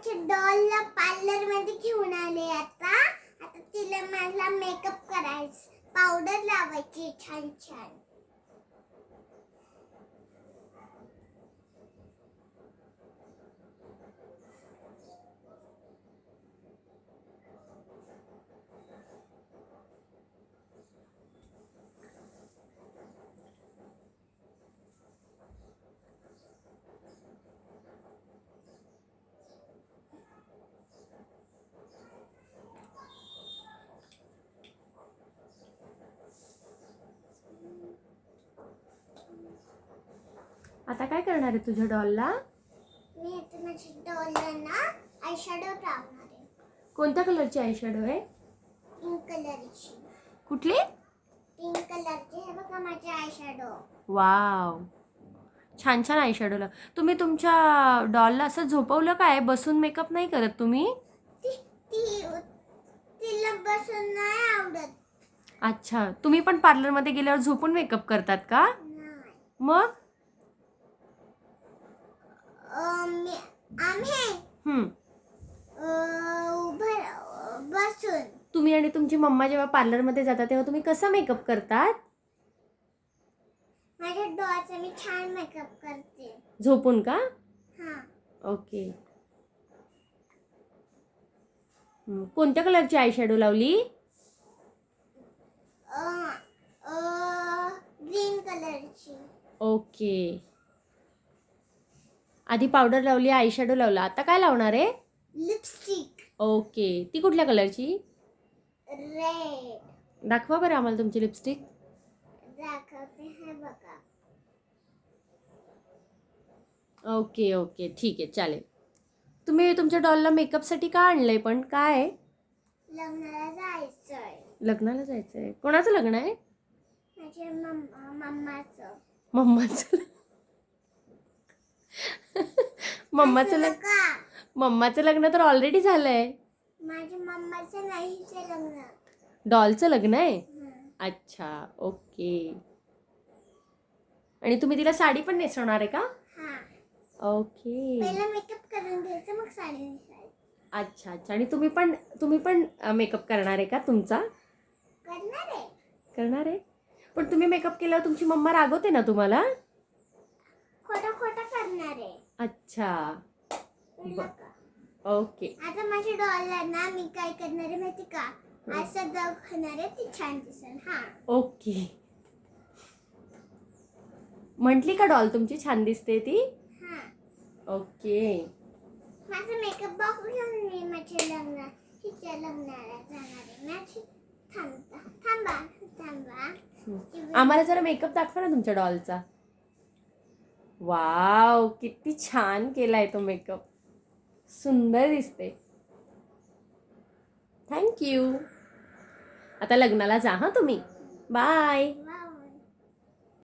माझ्या डॉलला पार्लर मध्ये घेऊन आले आता तिला मला मेकअप करायचं, पावडर लावायची छान छान. आता काय करणार आहे तुझ्या डॉलला? मी आता माझ्या डॉलला ना आयशॅडो लावणार आहे. कोणत्या कलरची आयशॅडो आहे? पिंक कलरची. कुठली? पिंक कलरची. हे बघा माझी आयशॅडो. वाव, छान छान आयशॅडोला. तुम्ही तुमच्या डॉलला असं झोपवलं काय? बसून मेकअप नाही करत तुम्ही? तिला बसून नाही आवडत. अच्छा, तुम्ही पण पार्लरमध्ये गेल्यावर झोपून मेकअप करतात का? नाही. मग आम्ही बसून. तुम्ही आणि तुमची मम्मा जेव्हा पार्लरमध्ये जाता तेव्हा तुम्ही कसा मेकअप करतात? माझ्या डोळ्याचा मी छान मेकअप करते. झोपून का? हां. ओके. कोणत्या कलरची आयशॅडो लावली? ग्रीन कलरची. ओके. आधी पावडर लावली, आयशॅडो लावला, आता काय लावणार आहे? लिपस्टिक. ओके. ती कुठल्या कलरची? रेड. दाखवा बरं आम्हाला तुमची लिपस्टिक. दाखवते, हे बघा. ओके ओके, ठीक आहे, चालेल. तुम्ही तुमच्या डॉलला मेकअपसाठी का आणलंय पण? काय? लग्नाला जायचंय. लग्नाला जायचंय. कोणाचं लग्न आहे? माझ्या मम्माचं. मम्माचं मम्माचं लग्न. मम्माचं लग्न तर ऑलरेडी झालंय. माझ्या मम्माचं नाहीचं लग्न. डॉलचं लग्न आहे? अच्छा, ओके. आणि तुम्ही तिला साडी पण नेसवणार आहे का? हां. ओके. पहिला मेकअप करून घ्यायचं, मग साडी नेसायची. अच्छा अच्छा. आणि तुम्ही पण मेकअप करणार आहे का तुमचा? करणार आहे. करणार आहे. पण तुम्ही मेकअप केल्यावर तुमची मम्मा रागवते ना तुम्हाला? खोटं खोटं करणार आहे. अच्छा. ओके. आता माझ्या डॉलला ना मी काय करणार आहे माहिती का? असं दाखवणार आहे, ती छान दिसेल. हां. ओके. म्हटली का डॉल तुमची छान दिसते ती? हां. ओके. माझा मेकअप बॉक्स घेऊन मी माझ्या हिच्या लग्नाला जाणार आहे. थांबा. आम्हाला जरा मेकअप दाखवा ना तुमच्या डॉलचा. वाव, किती छान केलाय तो मेकअप. सुंदर दिसते. थँक्यू. आता लग्नाला जा हा तुम्ही. बाय.